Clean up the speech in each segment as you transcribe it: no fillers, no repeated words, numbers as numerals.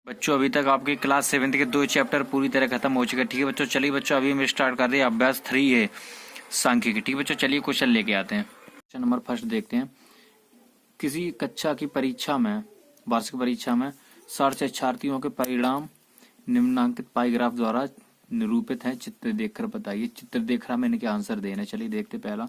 बच्चों अभी तक आपके क्लास 7th के 2 चैप्टर पूरी तरह खत्म हो चुके हैं। ठीक है बच्चों, चलिए बच्चों अभी हम स्टार्ट कर रहे हैं अभ्यास 3 है सांख्यिकी। ठीक है बच्चों, चलिए क्वेश्चन लेके आते हैं। क्वेश्चन नंबर फर्स्ट देखते हैं। किसी कक्षा की परीक्षा में, वार्षिक परीक्षा में 60 शिक्षार्थियों के परिणाम निम्नांकित पाईग्राफ द्वारा निरूपित है। चित्र देखकर बताइए। चित्र देख रहा मैंने क्या आंसर देना है। चलिए देखते पहला,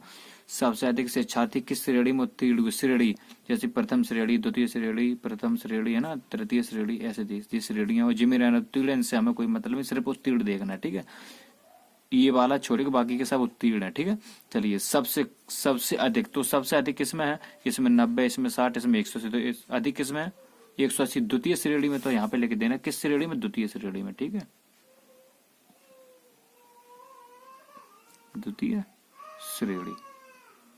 सबसे अधिक शिक्षार्थी किस श्रेणी में उत्तीर्ण हुए। श्रेणी जैसे प्रथम श्रेणी, द्वितीय श्रेणी, प्रथम श्रेणी है ना, तृतीय श्रेणी, ऐसे जी श्रेणियां और जिम्मे रहना उत्तीर्ण, इनसे हमें कोई मतलब नहीं, सिर्फ उत्तीर्ण देखना है। ठीक है, ये वाला छोड़े बाकी के सब उत्तीर्ण है। ठीक है, चलिए सबसे सबसे अधिक, तो सबसे अधिक किसमें है, इसमें 90, इसमें 60, इसमें 180, तो अधिक किसमें है 180। द्वितीय श्रेणी में, तो यहाँ पे लेके देना किस श्रेणी में, द्वितीय श्रेणी में। ठीक है, द्वितीय श्रेणी।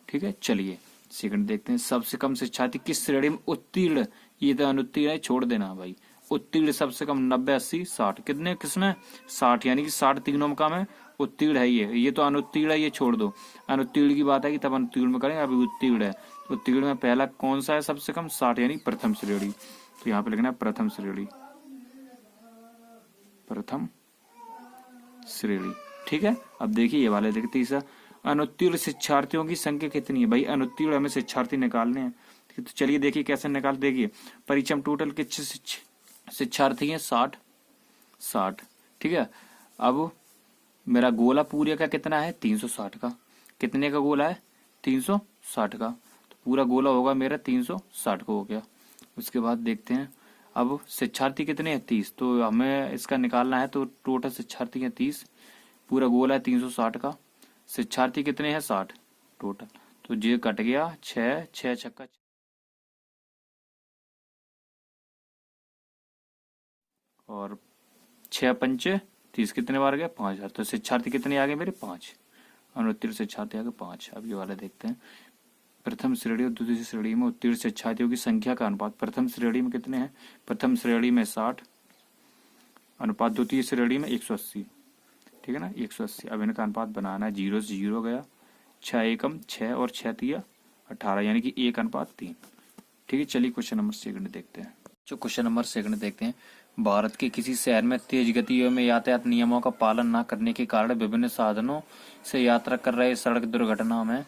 ठीक है, चलिए सेकंड देखते हैं। सबसे कम शिक्षार्थी किस श्रेणी में उत्तीर्ण, ये तो अनुत्तीर्ण है, छोड़ देना भाई। उत्तीर्ण सबसे कम 90, 80, 60, कितने किसमें 60, यानी कि 60 तीनों में कम है, उत्तीर्ण है ये तो अनुत्तीर्ण है, ये छोड़ दो। अनुत्तीर्ण की बात है कि तब अनुत्तीर्ण में करेंगे, अभी उत्तीर्ण है। उत्तीर्ण में पहला कौन सा है सबसे कम, 60, यानी प्रथम श्रेणी। तो यहाँ पे लिखना है प्रथम श्रेणी, प्रथम श्रेणी। ठीक है, अब देखिए ये वाले देखिए तीसरा, अनुत्तीर्ण शिक्षार्थियों की संख्या कितनी है। भाई अनुत्तीर्ण हमें शिक्षार्थी निकालने हैं, तो चलिए देखिए कैसे निकाल। देखिए परीक्षा में टोटल कितने शिक्षार्थी हैं, 60। ठीक है, अब मेरा गोला पूरे का कितना है, 360 का। कितने का गोला है, 360 का, तो पूरा गोला होगा मेरा 360 का हो गया। उसके बाद देखते हैं, अब शिक्षार्थी कितने हैं, 30, तो हमें इसका निकालना है, तो टोटल शिक्षार्थी हैं 30, पूरा गोला है 360 का, शिक्षार्थी कितने हैं 60 टोटल, तो ये कट गया 6, 6 छक्का और 6 पंचे 30, कितने बार गया 5000, तो शिक्षार्थी कितने आ गए मेरे 5, अनुत्तीर्ण शिक्षार्थी आ गए 5। अब ये वाला देखते हैं, प्रथम श्रेणी और द्वितीय श्रेणी में उत्तीर्ण शिक्षार्थियों की संख्या का अनुपात। प्रथम श्रेणी में कितने हैं, प्रथम श्रेणी में 60 अनुपात द्वितीय श्रेणी में 180। ठीक है ना, 180। अब इनका अनुपात बनाना है, 0 से 0 गया, 6 एकम 6 और 6 तिया 18, यानी कि 1:3। ठीक है, चलिए क्वेश्चन नंबर सेकंड देखते हैं। जो क्वेश्चन नंबर सेकंड देखते हैं, भारत के किसी शहर में तेज गतियों में यातायात नियमों का पालन न करने के कारण विभिन्न साधनों से यात्रा कर रहे सड़क दुर्घटना में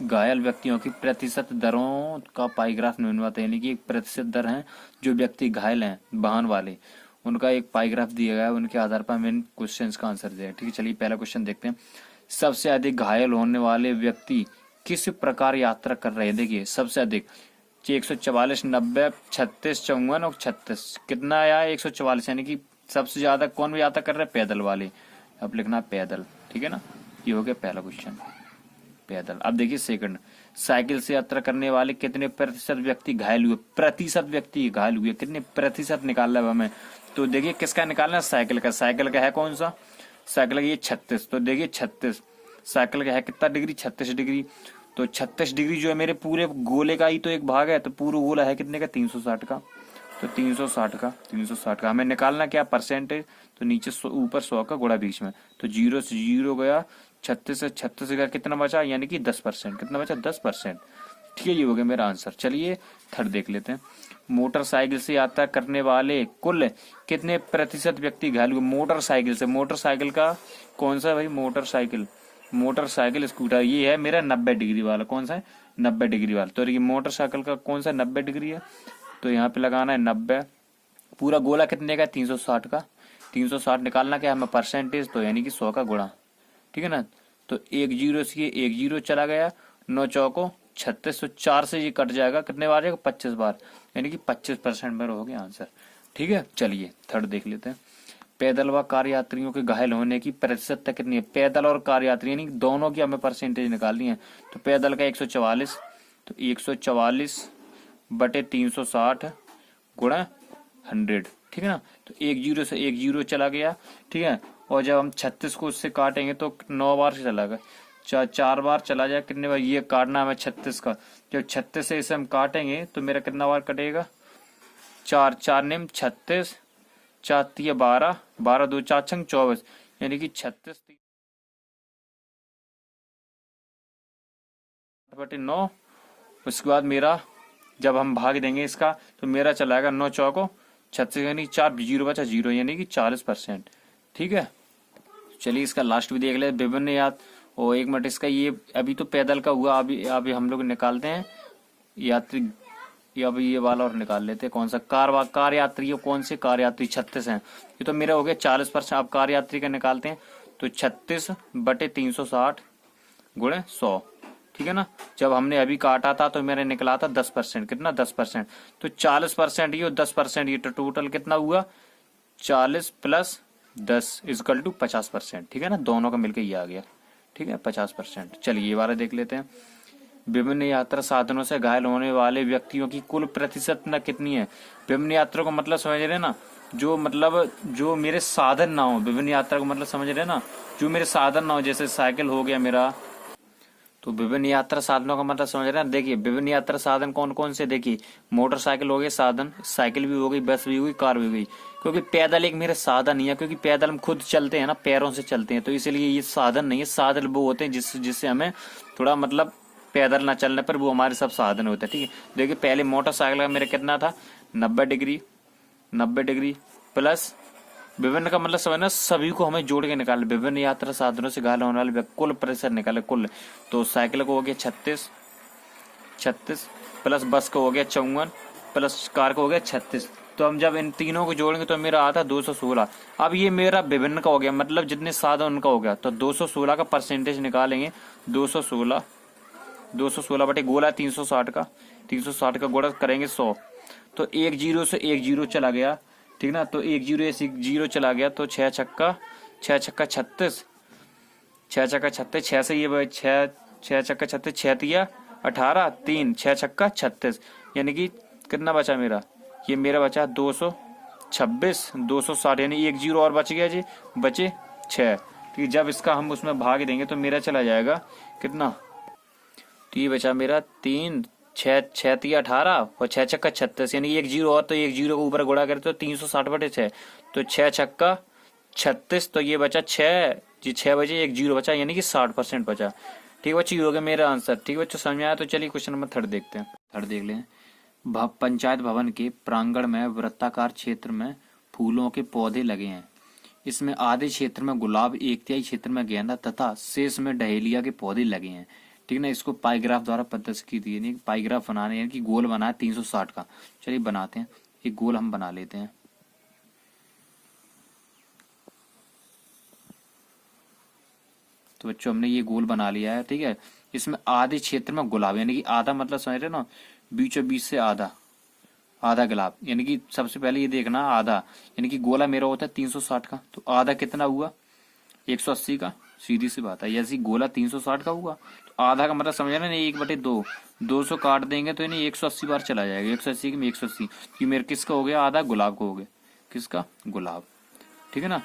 घायल व्यक्तियों की प्रतिशत दरों का पाईग्राफ निम्नवत है, यानी कि एक प्रतिशत दर है जो व्यक्ति घायल हैं वाहन वाले, उनका एक पाईग्राफ दिया गया है, उनके आधार पर हमें क्वेश्चन का आंसर दिया है। ठीक है, चलिए पहला क्वेश्चन देखते हैं। सबसे अधिक घायल होने वाले व्यक्ति किस प्रकार यात्रा कर रहे हैं। देखिए सबसे अधिक 144, 90, 36, 54 और 36, कितना आया 144, यानी कि सबसे ज्यादा कौन भी यात्रा कर रहे हैं, पैदल वाले। अब लिखना पैदल। ठीक है ना, ये हो गया पहला क्वेश्चन, पैदल। अब देखिए सेकंड, साइकिल से यात्रा करने वाले कितने प्रतिशत व्यक्ति घायल हुए। प्रतिशत व्यक्ति घायल हुए, कितने प्रतिशत निकालना है हमें, तो देखिए किसका निकालना है, साइकिल का। साइकिल का है कौन सा, साइकिल का ये 36, तो देखिए 36 साइकिल का है कितना डिग्री, 36 डिग्री। तो 36 डिग्री जो है मेरे पूरे गोले का ही तो एक भाग है, तो पूरा गोला है कितने का, 360 का, तो 360 का हमें निकालना क्या, परसेंटेज, तो नीचे ऊपर 100 का गुणा बीच में, तो 0 से 0 गया, 36 से 36 का कितना बचा, यानी कि 10%, कितना बचा 10%। ठीक है, ये हो गया मेरा आंसर। चलिए थर्ड देख लेते हैं, मोटरसाइकिल से यात्रा करने वाले कुल कितने प्रतिशत व्यक्ति घायल हुए। मोटरसाइकिल से, मोटरसाइकिल का कौन सा भाई, मोटरसाइकिल, मोटरसाइकिल स्कूटर, ये है मेरा 90 डिग्री वाला, कौन सा है 90 डिग्री वाला, तो ये मोटरसाइकिल का कौन सा 90 डिग्री है, तो यहाँ पे लगाना है 90, पूरा गोला कितने का 360 का, 360 निकालना क्या है हमें परसेंटेज, तो यानी कि 100 का गुणा। ठीक है ना, तो 1 0 से 1 0 चला गया, 9 चौको 36, तो 4 से ये कट जाएगा, कितने बार जाएगा 25 बार, यानी कि 25% मेरा हो गया आंसर। ठीक है, चलिए थर्ड देख लेते हैं, पैदल व कार यात्रियों के घायल होने की प्रतिशतता कितनी है। पैदल और कार यात्री यानी दोनों की हमें परसेंटेज निकालनी है, तो पैदल का 144, तो 144 बटे 360 गुणा 100। ठीक है ना, तो 1 0 से 1 0 चला गया। ठीक है, और जब हम 36 को उससे काटेंगे तो 9 बार से चला गया, 4 बार चला जाए, कितने बार ये काटना है 36 का, जब 36 से इसे हम काटेंगे तो मेरा कितना बार कटेगा, 4 4 निम 36, 4 3 12, 12 2 4 6 24, यानी कि 36 बटे 9। उसके बाद मेरा जब हम भाग देंगे इसका, तो मेरा चलाएगा 9 चौको 36 यानी 4 जीरो बचा 0 यानी कि 40%। ठीक है, चलिए इसका लास्ट भी देख ले। विभिन्न याद और 1 मिनट इसका ये अभी तो पैदल का हुआ, अभी हम लोग निकालते हैं यात्री, या अभी ये वाला और निकाल लेते हैं। कौन सा कार यात्री, कौन से कार यात्री 36 हैं। ये तो मेरा हो गया 40%। अब कार यात्री का निकालते हैं तो 36/360 गुणे 100। ठीक है ना, जब हमने अभी काटा था तो मेरा निकला था 10%। कितना 10%, तो 40% ये और 10% ये, तो टोटल कितना हुआ 40 + 10 = 50%। ठीक है ना, दोनों का मिलकर ये आ गया। ठीक है 50%। चलिए ये वाला देख लेते हैं। विभिन्न यात्रा साधनों से घायल होने वाले व्यक्तियों की कुल प्रतिशत न कितनी है। विभिन्न यात्रा को मतलब समझ रहे ना, जो मेरे साधन ना हो। विभिन्न यात्रा को मतलब समझ रहे ना, जो मेरे साधन ना हो, जैसे साइकिल हो गया मेरा। तो विभिन्न यात्रा साधनों का मतलब समझ रहे हैं। देखिए विभिन्न यात्रा साधन कौन कौन से, देखिए मोटरसाइकिल हो गए साधन, साइकिल भी हो गई, बस भी हो गई, कार भी हो गई। क्योंकि पैदल एक मेरे साधन नहीं है, क्योंकि पैदल हम खुद चलते हैं ना, पैरों से चलते हैं, तो इसलिए ये साधन नहीं है। साधन वो होते हैं जिससे हमें थोड़ा मतलब पैदल ना चलने पर वो हमारे सब साधन होते हैं। ठीक है, देखिए पहले मोटरसाइकिल का मेरा कितना था 90 डिग्री प्लस विभिन्न का मतलब समझना, सभी को हमें जोड़ के निकाले। विभिन्न यात्रा साधनों से घायल होने वाले कुल प्रतिशत निकाले कुल। तो साइकिल को हो गया 36 प्लस बस को हो गया 54 प्लस कार को हो गया 36। तो हम जब इन तीनों को जोड़ेंगे तो मेरा आता 216। अब ये मेरा विभिन्न का हो गया, मतलब जितने साधन उनका हो गया। तो 216 का परसेंटेज निकालेंगे। 216 बटे गोला 360 का गुणा करेंगे 100। तो एक जीरो से एक जीरो चला गया। ठीक ना, तो एक जीरो से एक जीरो चला गया। तो 6 छक्का 36, 6 से ये 6 छक्का 36, 6 तिया 18, 3 6 छक्का 36, यानी कि कितना बचा मेरा, ये मेरा बचा 226, 260, यानी एक जीरो और बच गया जी, बचे 6। ठीक, जब इसका हम उसमें भाग देंगे तो मेरा चला जाएगा कितना, तो ये बचा मेरा 3 6 तिया 18 और 6 छक्का 36, यानी एक जीरो और, तो एक जीरो को ऊपर गुणा करें तो 360/6, तो 6 छक्का 36, तो ये बचा 6 जी, 6 बचे, एक जीरो बचा, यानी कि 60% बचा। ठीक बच्चे, ये हो गया मेरा आंसर। ठीक बच्चों, समझ में आया। तो चलिए क्वेश्चन नंबर 3 देखते हैं। 3 देख लें। पंचायत भवन के प्रांगण में वृत्ताकार क्षेत्र में फूलों के पौधे लगे हैं। इसमें आधे क्षेत्र में गुलाब, 1/3 क्षेत्र में गेंदा तथा शेष में डहेलिया के पौधे लगे हैं। ठीक ना, इसको पाईग्राफ द्वारा प्रदर्शित की थी, यानी पाईग्राफ बनाने, यानी कि गोल बनाया 360 का। चलिए बनाते हैं, एक गोल हम बना लेते हैं। तो बच्चों हमने ये गोल बना लिया है। ठीक है, इसमें आधे क्षेत्र में गुलाब, यानी कि आधा मतलब समझ रहे ना, बीचों बीच से आधा गुलाब, यानी कि सबसे पहले ये देखना आधा, यानी कि गोला मेरा होता है 360 का, तो आधा कितना हुआ 180 का। सीधी सी बात है, जैसे गोला 360 का हुआ तो आधा का मतलब समझ रहे ना, 1/2, 200 काट देंगे तो यानी 180 बार चला जाएगा। 180 में 180, ये मेरे किसका हो गया, आधा गुलाब को हो गया। किसका, गुलाब। ठीक है ना,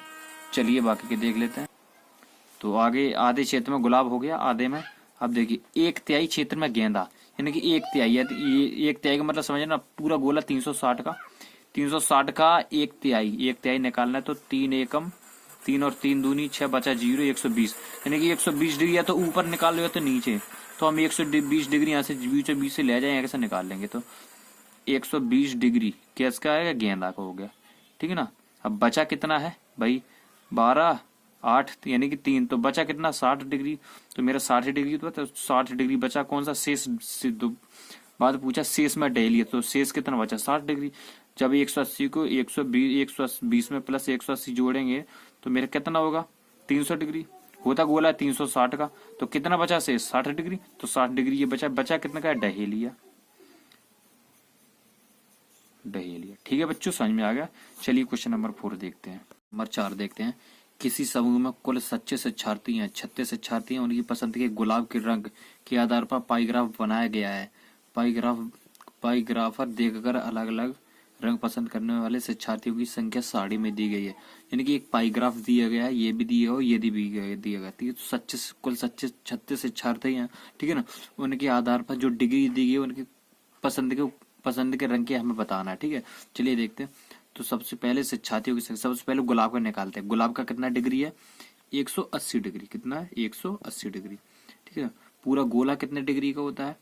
चलिए बाकी के देख लेते हैं। तो आगे आधे क्षेत्र में गुलाब हो गया, आधे में। अब देखिए 1/3 क्षेत्र में गेंदा, यानी कि 1/3 है, ये 1/3 का मतलब समझे ना, पूरा गोला 360 का, 360 का 1/3 निकालना है। तो 3 एकम 3 और 3 दूनी 6, बचा 0, 120, यानी कि 120 डिग्री या तो ऊपर निकाल लो या तो नीचे। तो हम 120 डिग्री यहाँ से बीचों बीच से ले जाए, कैसे निकाल लेंगे। तो 120 डिग्री किसका आएगा, गेंदा का हो गया। ठीक है ना, अब बचा कितना है भाई, 12 8, यानी कि 3, तो बचा कितना 60 डिग्री। तो मेरा 60 डिग्री, तो 60 डिग्री बचा, कौन सा शेष, बात पूछा शेष में डहेलिया, तो शेष कितना बचा 60 डिग्री। जब 180 को 120 में प्लस 180 जोड़ेंगे तो मेरा कितना होगा 300 डिग्री, होता गोला 360 का, तो कितना बचा शेष 60 डिग्री। तो 60 डिग्री ये बचा कितना का, डहेलिया। ठीक है बच्चों, समझ में आ गया। चलिए क्वेश्चन नंबर 4 देखते हैं। नंबर 4 देखते हैं। किसी समूह में कुल 26 शिक्षार्थी हैं। 36 शिक्षार्थी हैं, उनकी पसंद के गुलाब के रंग के आधार पर पाईग्राफ बनाया गया है। पाईग्राफर देखकर अलग अलग रंग पसंद करने वाले शिक्षार्थियों की संख्या साड़ी में दी गई है, यानी कि एक पाईग्राफ दिया गया है, ये भी दिया हो, ये भी दिया गया। ठीक है, तो कुल 36 शिक्षार्थी हैं। ठीक है ना, उनके आधार पर जो डिग्री दी गई है, उनकी पसंद के रंग के हमें बताना है। ठीक है, चलिए देखते हैं। तो सबसे पहले शिक्षार्थियों की सबसे पहले गुलाब का निकालते हैं। गुलाब का कितना डिग्री है, 180 डिग्री। कितना है, 180 डिग्री। ठीक है, पूरा गोला कितने डिग्री का होता है,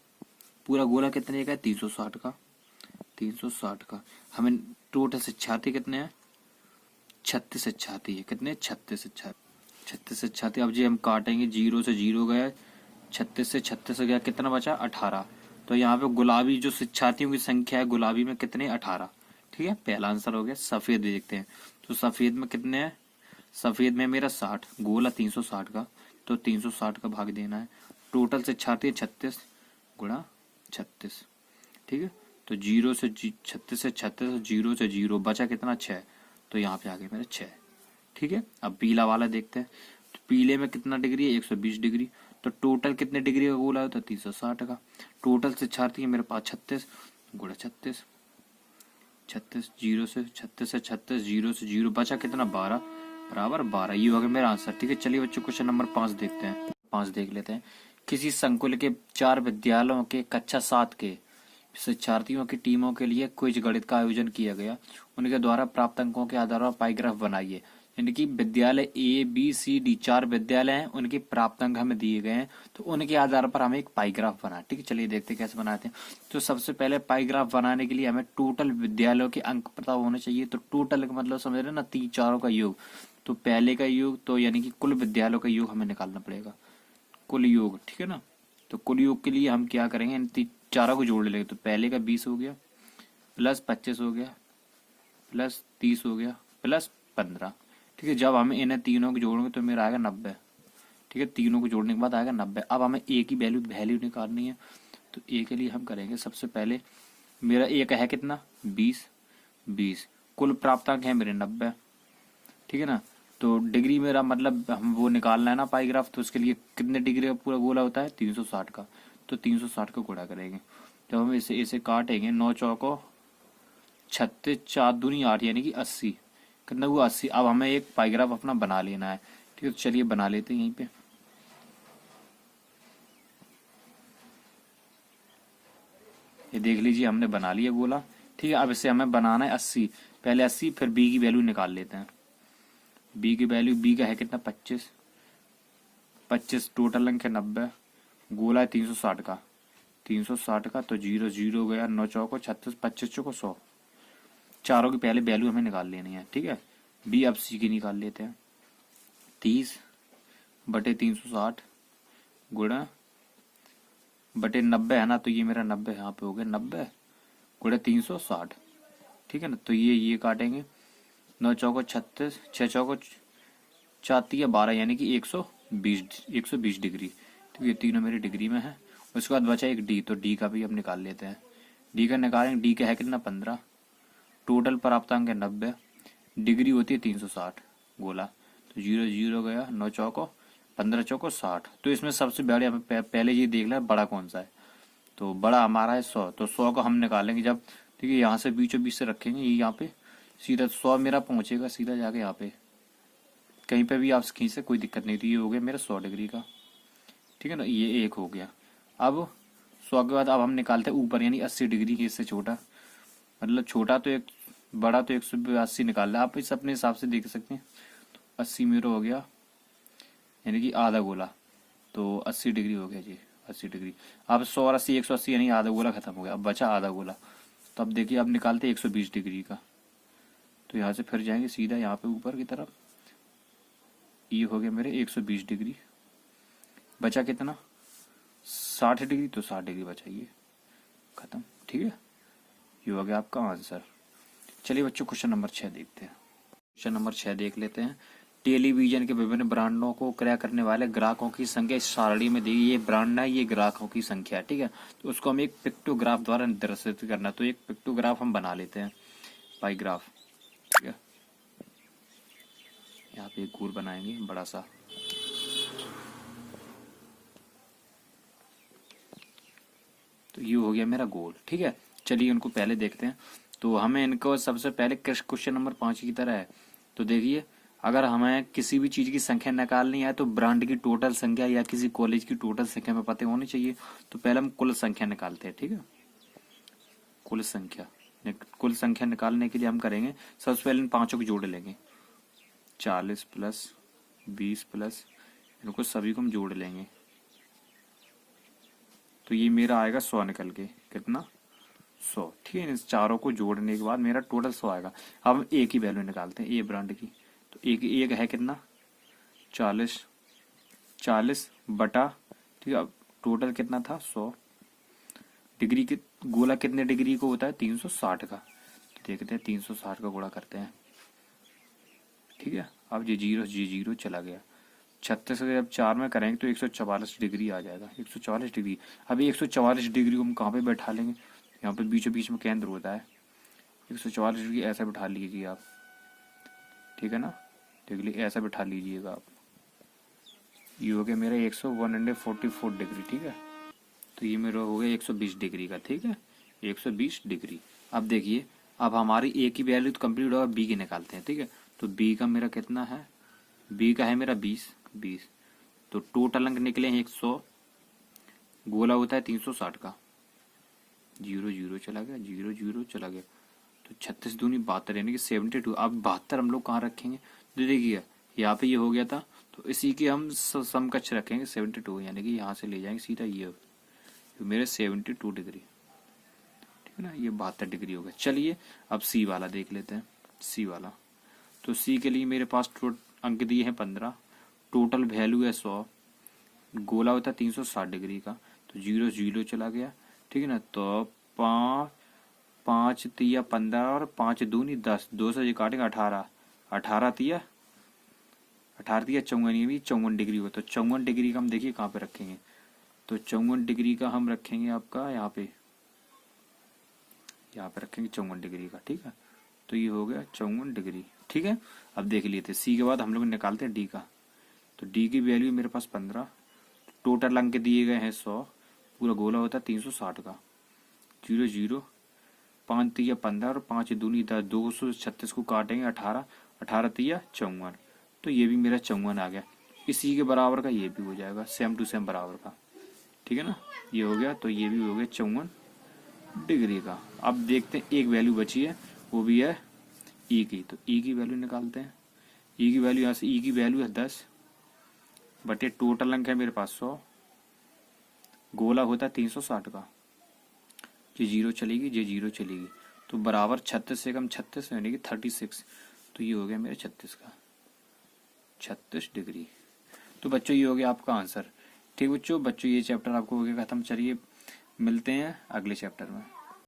पूरा गोला कितने का है, 360 का। 360 का। हमें टोटल शिक्षार्थी कितने हैं? 36 शिक्षार्थी है। कितने? 36 शिक्षार्थी। 36 शिक्षार्थी। अब जी हम काटेंगे, 0 से 0 गया, 36 से 36 गया, कितना बचा? 18। तो यहाँ पे गुलाबी जो शिक्षार्थियों की संख्या है गुलाबी में कितने? 18। ठीक है, पहला आंसर हो गया। सफेद देखते हैं, तो सफेद में कितने हैं? सफेद में मेरा 60, गोला 360 का, तो 360 का भाग देना है। टोटल शिक्षार्थी 36 गुणा 36। ठीक है, तो 0 से 36 से 36, 0 से 0 बचा कितना? 6। तो यहाँ पे आ गया मेरा 6। ठीक है, अब पीला वाला देखते हैं। तो पीले में कितना डिग्री है? 120 डिग्री। तो टोटल कितने डिग्री का गोला होता है? 360 का। टोटल शिक्षार्थी है मेरे पास 36 गुणा 36। 36, 0 से 36 से 36, 0 से 0 बचा कितना? 12 बराबर 12। ये हो गया मेरा आंसर। ठीक है, चलिए बच्चों क्वेश्चन नंबर 5 देखते हैं। 5 देख लेते हैं। किसी संकुल के 4 विद्यालयों के कक्षा 7 के शिक्षार्थियों की टीमों के लिए क्विज गणित का आयोजन किया गया। उनके द्वारा प्राप्त अंकों के आधार पर पाई ग्राफ बनाइए। यानी कि विद्यालय ए बी सी डी 4 विद्यालय हैं, उनके प्राप्त अंक हमें दिए गए हैं, तो उनके आधार पर हमें एक पाई ग्राफ बना। ठीक है, चलिए देखते हैं कैसे बनाते हैं। तो सबसे पहले पाई ग्राफ बनाने के लिए हमें टोटल विद्यालयों के अंक पता होने चाहिए। तो टोटल का मतलब समझ रहे हैं ना, 3 चारों का योग। तो पहले का योग, तो यानी कि कुल विद्यालयों का योग हमें निकालना पड़ेगा, कुल योग। ठीक है ना, तो कुल योग के लिए हम क्या करेंगे? इन चारों को जोड़ लेंगे। तो पहले का 20 हो गया, प्लस 25 हो गया, प्लस 30 हो गया, प्लस 15। ठीक है, जब हमें इन्हें तीनों को जोड़ेंगे तो मेरा आएगा 90। ठीक है, तीनों को जोड़ने के बाद आएगा 90। अब हमें ए की वैल्यू निकालनी है। तो ए के लिए हम करेंगे सबसे पहले, मेरा ए का है कितना? 20। कुल प्राप्तांक है मेरे 90। ठीक है ना, तो डिग्री मेरा मतलब हम वो निकालना है ना पाई ग्राफ, तो उसके लिए कितने डिग्री का पूरा गोला होता है? 360 का। तो 360 का गुणा करेंगे। जब हम इसे काटेंगे, 9 चौको 36, 4 दूनी 8, यानी कि 80। कितना हुआ? 80। अब हमें एक पाई ग्राफ अपना बना लेना है। ठीक है, तो चलिए बना लेते हैं यहीं पे। ये देख लीजिए हमने बना लिया गोला। ठीक है, अब इसे हमें बनाना है 80। पहले 80, फिर बी की वैल्यू निकाल लेते हैं। बी की वैल्यू, बी का है कितना? 25। टोटल अंक है 90। गोला है 360 का। 360 का, तो 0 0 गया, 9 चौको 36, 25 चौको 100। चारों की पहले वैल्यू हमें निकाल लेनी है। ठीक है, बी अब सी की निकाल लेते हैं। 30 बटे 360 गुणा बटे 90 है ना, तो ये मेरा 90 यहाँ पे हो गया, 90 गुणा 360। ठीक है ना, तो ये काटेंगे। 9 चौको 36, 6 चौको 4 12, यानी कि 120 डिग्री। तो ये तीनों मेरी डिग्री में है। उसके बाद बचा एक डी, तो डी का भी हम निकाल लेते हैं। डी का निकालेंगे, डी का है कितना? 15। टोटल प्राप्तांक है 90। डिग्री होती है 360 गोला। तो 0 0 गया, 9 चौको 15 चौको 60। तो इसमें सबसे बड़े हमें पहले ये देख लें बड़ा कौन सा है। तो बड़ा हमारा है 100। तो 100 को हम निकालेंगे जब, ठीक है, यहाँ से बीचों बीच से रखेंगे, ये यहाँ पे सीधा 100 मेरा पहुंचेगा सीधा जाके यहाँ पे। कहीं पे भी आप खींच से कोई दिक्कत नहीं थी। ये हो गया मेरा 100 डिग्री का। ठीक है ना, ये एक हो गया। अब 100 के बाद अब हम निकालते हैं ऊपर, यानी 80 डिग्री की, इससे छोटा, मतलब छोटा तो एक, बड़ा तो 180 निकाल रहा है। आप इस अपने हिसाब से देख सकते हैं। तो 80 मेरा हो गया, यानी कि आधा गोला। तो 80 डिग्री हो गया जी, 80 डिग्री। अब 100 और 80, 180, यानी आधा गोला खत्म हो गया। अब बचा आधा गोला। तो अब देखिए, अब निकालते 120 डिग्री का। तो यहाँ से फिर जाएंगे सीधा यहाँ पे ऊपर की तरफ। ये हो गया मेरे 120 डिग्री। बचा कितना? 60 डिग्री। तो 60 डिग्री बचा, ये खत्म। ठीक है, ये हो गया आपका आंसर। चलिए बच्चों क्वेश्चन नंबर 6 देखते हैं। क्वेश्चन नंबर 6 देख लेते हैं। टेलीविजन के विभिन्न ब्रांडों को क्रय करने वाले ग्राहकों की संख्या इस सारणी में दी। ये ब्रांड है, ये ग्राहकों की संख्या है। ठीक है, तो उसको हम एक पिक्टोग्राफ द्वारा निर्देशित करना। तो एक पिक्टोग्राफ हम बना लेते हैं, पाई ग्राफ। ठीक है, यहाँ पे एक गोल बनाएंगे बड़ा सा। तो ये हो गया मेरा गोल। ठीक है, चलिए उनको पहले देखते हैं। तो हमें इनको सबसे पहले क्वेश्चन नंबर 5 की तरह है। तो देखिए, अगर हमें किसी भी चीज की संख्या निकालनी है तो ब्रांड की टोटल संख्या या किसी कॉलेज की टोटल संख्या में पता होनी चाहिए। तो पहले हम कुल संख्या निकालते हैं। ठीक है, कुल संख्या निकालने के लिए हम करेंगे, सबसे पहले इन पांचों को जोड़ लेंगे। 40 प्लस 20 प्लस, इनको सभी को हम जोड़ लेंगे। तो ये मेरा आएगा 100 निकल के। कितना? 100। ठीक है, इन चारों को जोड़ने के बाद मेरा टोटल 100 आएगा। अब हम ए की वैल्यू निकालते हैं, ए ब्रांड की। तो एक है कितना, 40, 40 बटा, ठीक है, अब टोटल कितना था 100। डिग्री के गोला कितने डिग्री को होता है, 360 का। तो देखते हैं 360 का गोला करते हैं। ठीक है, अब ये जीरो चला गया। 36 से जब 4 में करेंगे तो 144 डिग्री आ जाएगा, 144 डिग्री। अभी 144 डिग्री को हम कहाँ पे बैठा लेंगे, यहाँ पे बीचों बीच में केंद्र होता है। 144 डिग्री ऐसा बैठा लीजिए आप, ठीक है ना, देख लीजिए ऐसा बैठा लीजिएगा आप। ये हो गया मेरा 144 डिग्री। ठीक है, तो ये मेरा हो गया 120 डिग्री का। ठीक है, 120 डिग्री। अब देखिए, अब हमारी ए की वैल्यू तो कंप्लीट होगा, बी की निकालते हैं। ठीक है, तो बी का मेरा कितना है, बी का है मेरा 20। तो टोटल अंक निकले हैं 100, गोला होता है 360 का। जीरो चला गया, जीरो चला गया। तो 36 दूनी 72 यानी कि 72। अब 72 हम लोग कहाँ रखेंगे, तो देखिए यहाँ पे ये हो गया था, तो इसी के हम समकक्ष रखेंगे 72, यानी कि यहाँ से ले जाएंगे सीधा ये मेरे 72 डिग्री। ठीक है ना, ये 72 डिग्री हो गया। चलिए अब सी वाला देख लेते हैं, सी वाला। तो सी के लिए मेरे पास अंक दिए हैं 15, टोटल वैल्यू है 100, गोला होता है 360 डिग्री का। तो जीरो चला गया। ठीक है ना, तो 5 तिया 15 और 5 दूनी 10, 2 से ये काटेंगे 18, 18 तिया 54, ये भी 54 डिग्री हो। तो 54 डिग्री का हम देखिए कहाँ पे रखेंगे, तो 54 डिग्री का हम रखेंगे आपका यहाँ पे रखेंगे 54 डिग्री का। ठीक है, तो ये हो गया 54 डिग्री। ठीक है, अब देख लिए थे सी के बाद हम लोग निकालते हैं डी का। तो डी की वैल्यू मेरे पास 15, टोटल अंक दिए गए हैं 100, पूरा गोला होता है 360 का। जीरो 5 तिया 15 और 5 दूनी 10, 236 को काटेंगे 18, 18 तिया 54। तो ये भी मेरा 54 आ गया। इसी के बराबर का ये भी हो जाएगा, सेम टू सेम बराबर का। ठीक है ना, ये हो गया, तो ये भी हो गया 54 डिग्री का। अब देखते हैं एक वैल्यू बची है, वो भी है ई की। तो ई की वैल्यू निकालते हैं। ई की वैल्यू यहाँ से, ई की वैल्यू है 10 बटे टोटल अंक है मेरे पास 100, गोला होता है 360 का। ये जीरो चलेगी, ये जीरो चलेगी, तो बराबर 36 से कम 36 यानी कि 36। तो ये हो गया मेरे 36 का, 36 डिग्री। तो बच्चों ये हो गया आपका आंसर। ठीक बच्चों, ये चैप्टर आपको हो गया खत्म। चलिए मिलते हैं अगले चैप्टर में।